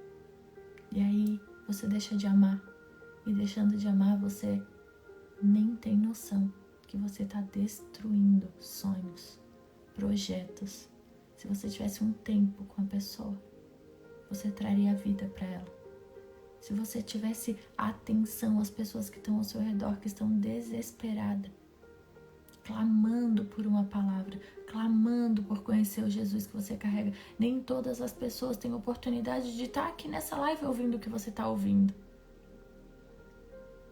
[SPEAKER 1] E aí você deixa de amar. E deixando de amar, você nem tem noção que você está destruindo sonhos, projetos. Se você tivesse um tempo com a pessoa, você traria a vida para ela. Se você tivesse atenção às pessoas que estão ao seu redor, que estão desesperadas, clamando por uma palavra, clamando por conhecer o Jesus que você carrega. Nem todas as pessoas têm oportunidade de estar aqui nessa live ouvindo o que você está ouvindo.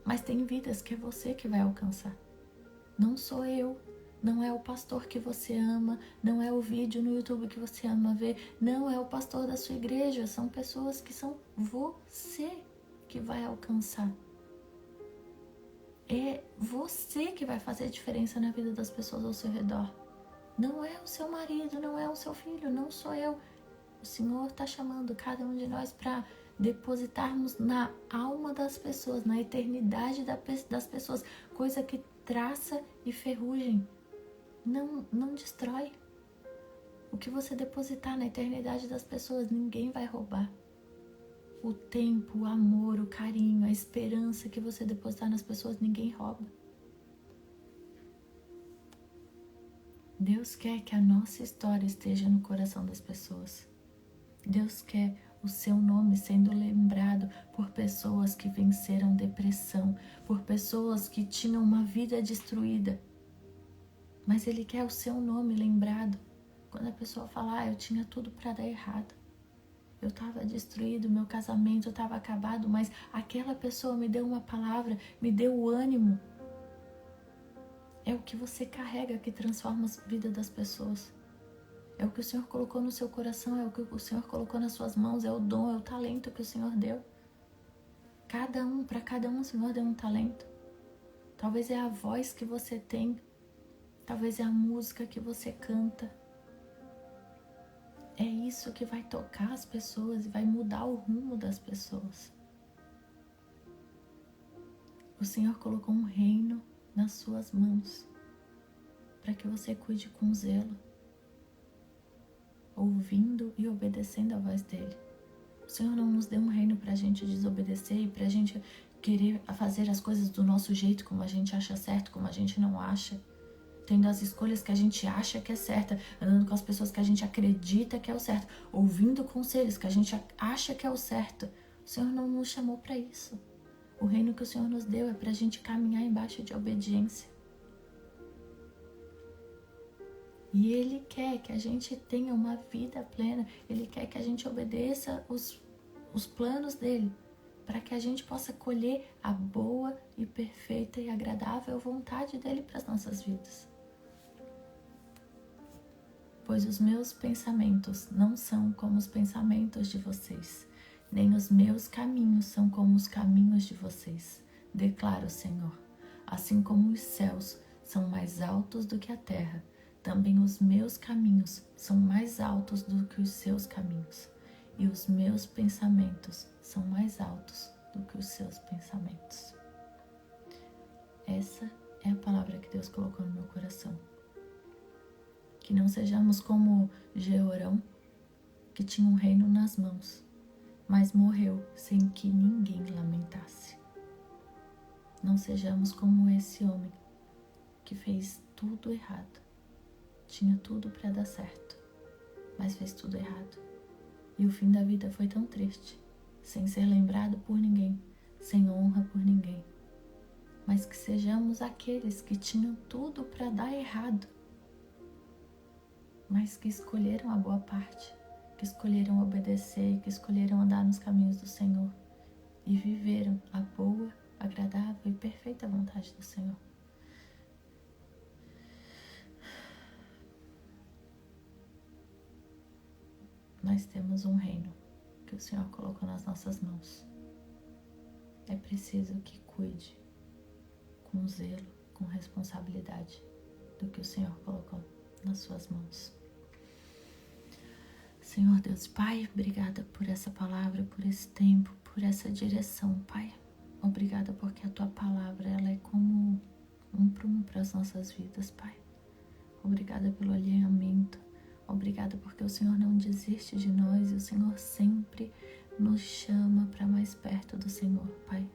[SPEAKER 1] Mas tem vidas que é você que vai alcançar. Não sou eu. Não é o pastor que você ama, não é o vídeo no YouTube que você ama ver, não é o pastor da sua igreja, são pessoas que são você que vai alcançar. É você que vai fazer diferença na vida das pessoas ao seu redor. Não é o seu marido, não é o seu filho, não sou eu. O Senhor está chamando cada um de nós para depositarmos na alma das pessoas, na eternidade das pessoas, coisa que traça e ferrugem. Não destrói. O que você depositar na eternidade das pessoas, ninguém vai roubar. O tempo, o amor, o carinho, a esperança que você depositar nas pessoas, ninguém rouba. Deus quer que a nossa história esteja no coração das pessoas. Deus quer o seu nome sendo lembrado por pessoas que venceram depressão, por pessoas que tinham uma vida destruída. Mas Ele quer o seu nome lembrado. Quando a pessoa fala: eu tinha tudo para dar errado. Eu estava destruído, meu casamento estava acabado, mas aquela pessoa me deu uma palavra, me deu o ânimo. É o que você carrega que transforma a vida das pessoas. É o que o Senhor colocou no seu coração, é o que o Senhor colocou nas suas mãos, é o dom, é o talento que o Senhor deu. Para cada um o Senhor deu um talento. Talvez é a voz que você tem, talvez é a música que você canta. É isso que vai tocar as pessoas e vai mudar o rumo das pessoas. O Senhor colocou um reino nas suas mãos para que você cuide com zelo, ouvindo e obedecendo a voz dele. O Senhor não nos deu um reino para a gente desobedecer e para a gente querer fazer as coisas do nosso jeito, como a gente acha certo, como a gente não acha. Tendo as escolhas que a gente acha que é certa, andando com as pessoas que a gente acredita que é o certo, ouvindo conselhos que a gente acha que é o certo. O Senhor não nos chamou para isso. O reino que o Senhor nos deu é para a gente caminhar embaixo de obediência. E Ele quer que a gente tenha uma vida plena. Ele quer que a gente obedeça os planos dEle, para que a gente possa colher a boa e perfeita e agradável vontade dEle para as nossas vidas. Pois os meus pensamentos não são como os pensamentos de vocês, nem os meus caminhos são como os caminhos de vocês, declara o Senhor. Assim como os céus são mais altos do que a terra, também os meus caminhos são mais altos do que os seus caminhos, e os meus pensamentos são mais altos do que os seus pensamentos. Essa é a palavra que Deus colocou no meu coração. Que não sejamos como Jeorão, que tinha um reino nas mãos, mas morreu sem que ninguém lamentasse. Não sejamos como esse homem que fez tudo errado. Tinha tudo para dar certo, mas fez tudo errado. E o fim da vida foi tão triste, sem ser lembrado por ninguém, sem honra por ninguém. Mas que sejamos aqueles que tinham tudo para dar errado, mas que escolheram a boa parte, que escolheram obedecer, que escolheram andar nos caminhos do Senhor e viveram a boa, agradável e perfeita vontade do Senhor. Nós temos um reino que o Senhor colocou nas nossas mãos. É preciso que cuide com zelo, com responsabilidade do que o Senhor colocou nas suas mãos. Senhor Deus Pai, obrigada por essa palavra, por esse tempo, por essa direção, Pai. Obrigada porque a Tua palavra, ela é como um prumo para as nossas vidas, Pai. Obrigada pelo alinhamento. Obrigada porque o Senhor não desiste de nós e o Senhor sempre nos chama para mais perto do Senhor, Pai.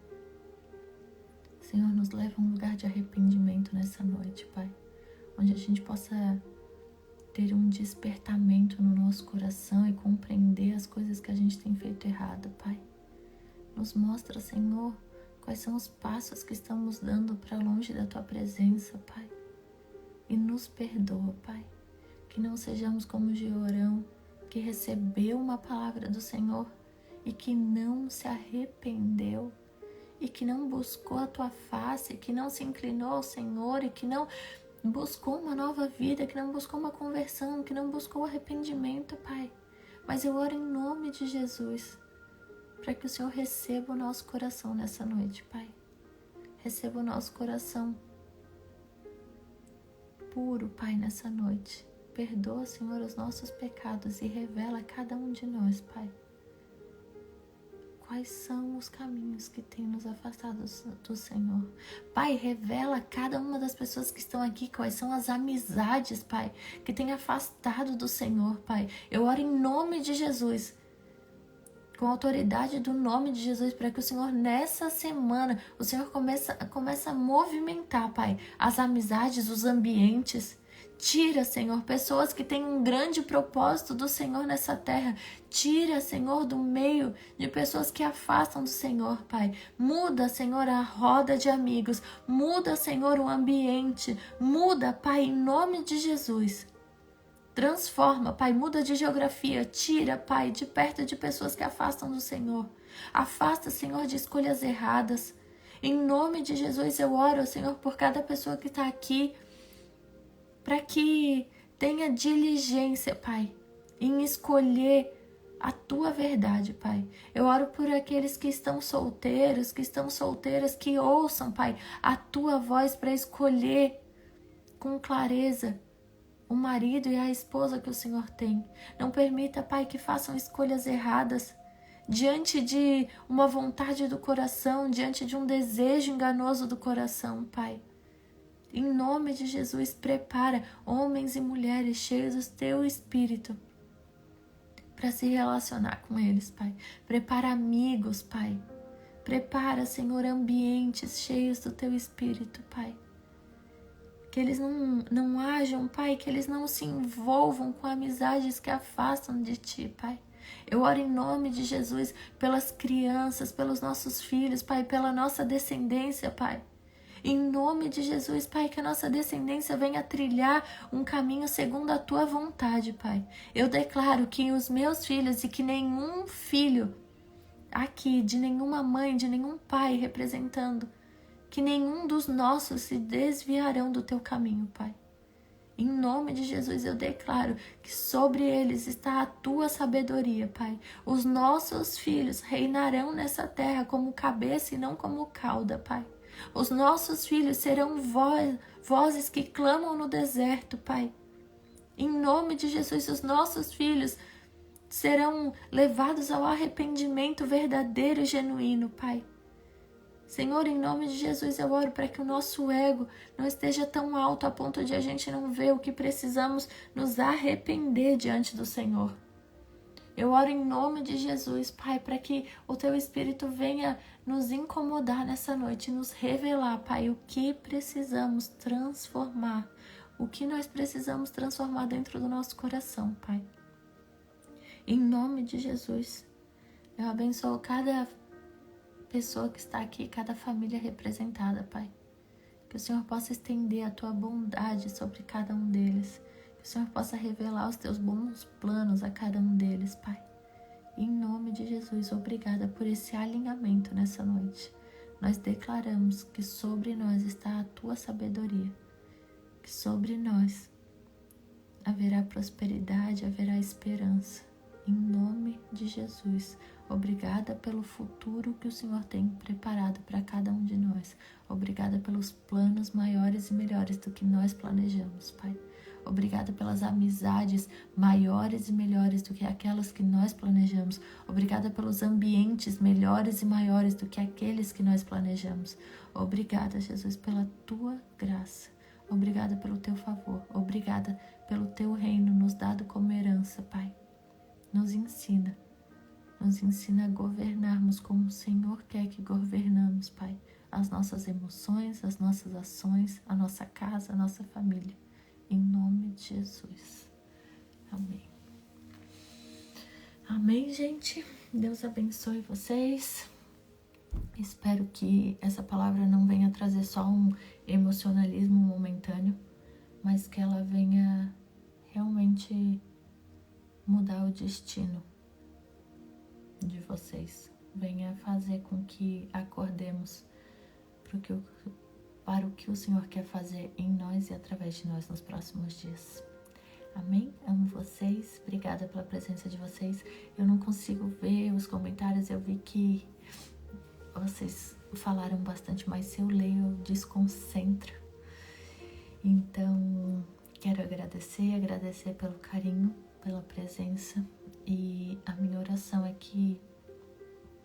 [SPEAKER 1] Senhor, nos leva a um lugar de arrependimento nessa noite, Pai. Onde a gente possa ter um despertamento no nosso coração e compreender as coisas que a gente tem feito errado, Pai. Nos mostra, Senhor, quais são os passos que estamos dando para longe da Tua presença, Pai. E nos perdoa, Pai. Que não sejamos como Jeorão, que recebeu uma palavra do Senhor e que não se arrependeu, e que não buscou a Tua face, que não se inclinou ao Senhor e que não buscou uma nova vida, que não buscou uma conversão, que não buscou arrependimento, Pai. Mas eu oro em nome de Jesus, para que o Senhor receba o nosso coração nessa noite, Pai. Receba o nosso coração puro, Pai, nessa noite. Perdoa, Senhor, os nossos pecados e revela a cada um de nós, Pai, quais são os caminhos que têm nos afastado do Senhor. Pai, revela a cada uma das pessoas que estão aqui quais são as amizades, Pai, que têm afastado do Senhor, Pai. Eu oro em nome de Jesus, com a autoridade do nome de Jesus, para que o Senhor, nessa semana, o Senhor começa a movimentar, Pai, as amizades, os ambientes. Tira, Senhor, pessoas que têm um grande propósito do Senhor nessa terra. Tira, Senhor, do meio de pessoas que afastam do Senhor, Pai. Muda, Senhor, a roda de amigos. Muda, Senhor, o ambiente. Muda, Pai, em nome de Jesus. Transforma, Pai, muda de geografia. Tira, Pai, de perto de pessoas que afastam do Senhor. Afasta, Senhor, de escolhas erradas. Em nome de Jesus, eu oro, Senhor, por cada pessoa que está aqui, para que tenha diligência, Pai, em escolher a Tua verdade, Pai. Eu oro por aqueles que estão solteiros, que estão solteiras, que ouçam, Pai, a Tua voz para escolher com clareza o marido e a esposa que o Senhor tem. Não permita, Pai, que façam escolhas erradas diante de uma vontade do coração, diante de um desejo enganoso do coração, Pai. Em nome de Jesus, prepara homens e mulheres cheios do Teu Espírito para se relacionar com eles, Pai. Prepara amigos, Pai. Prepara, Senhor, ambientes cheios do Teu Espírito, Pai. Que eles não hajam, Pai, que eles não se envolvam com amizades que afastam de Ti, Pai. Eu oro em nome de Jesus pelas crianças, pelos nossos filhos, Pai, pela nossa descendência, Pai. Em nome de Jesus, Pai, que a nossa descendência venha trilhar um caminho segundo a Tua vontade, Pai. Eu declaro que os meus filhos e que nenhum filho aqui, de nenhuma mãe, de nenhum pai representando, que nenhum dos nossos se desviarão do Teu caminho, Pai. Em nome de Jesus, eu declaro que sobre eles está a Tua sabedoria, Pai. Os nossos filhos reinarão nessa terra como cabeça e não como cauda, Pai. Os nossos filhos serão vozes que clamam no deserto, Pai. Em nome de Jesus, os nossos filhos serão levados ao arrependimento verdadeiro e genuíno, Pai. Senhor, em nome de Jesus, eu oro para que o nosso ego não esteja tão alto a ponto de a gente não ver o que precisamos nos arrepender diante do Senhor. Eu oro em nome de Jesus, Pai, para que o Teu Espírito venha nos incomodar nessa noite, nos revelar, Pai, o que precisamos transformar, o que nós precisamos transformar dentro do nosso coração, Pai. Em nome de Jesus, eu abençoo cada pessoa que está aqui, cada família representada, Pai. Que o Senhor possa estender a Tua bondade sobre cada um deles. Que o Senhor possa revelar os Teus bons planos a cada um deles, Pai. Em nome de Jesus, obrigada por esse alinhamento nessa noite. Nós declaramos que sobre nós está a Tua sabedoria. Que sobre nós haverá prosperidade, haverá esperança. Em nome de Jesus, obrigada pelo futuro que o Senhor tem preparado para cada um de nós. Obrigada pelos planos maiores e melhores do que nós planejamos, Pai. Obrigada pelas amizades maiores e melhores do que aquelas que nós planejamos. Obrigada pelos ambientes melhores e maiores do que aqueles que nós planejamos. Obrigada, Jesus, pela Tua graça. Obrigada pelo Teu favor. Obrigada pelo Teu reino nos dado como herança, Pai. Nos ensina a governarmos como o Senhor quer que governamos, Pai. As nossas emoções, as nossas ações, a nossa casa, a nossa família. Em nome de Jesus. Amém. Amém, gente. Deus abençoe vocês. Espero que essa palavra não venha trazer só um emocionalismo momentâneo, mas que ela venha realmente mudar o destino de vocês. Venha fazer com que acordemos para o que o Senhor quer fazer em nós e através de nós nos próximos dias. Amém? Amo vocês. Obrigada pela presença de vocês. Eu não consigo ver os comentários. Eu vi que vocês falaram bastante, mas se eu leio, eu desconcentro. Então, quero agradecer pelo carinho, pela presença, e a minha oração é que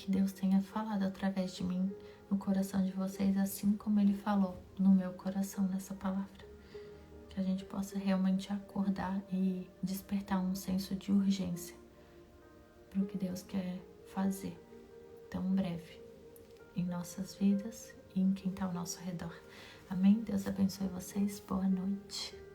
[SPEAKER 1] Deus tenha falado através de mim no coração de vocês, assim como Ele falou no meu coração nessa palavra. Que a gente possa realmente acordar e despertar um senso de urgência para o que Deus quer fazer tão breve em nossas vidas e em quem está ao nosso redor. Amém? Deus abençoe vocês. Boa noite.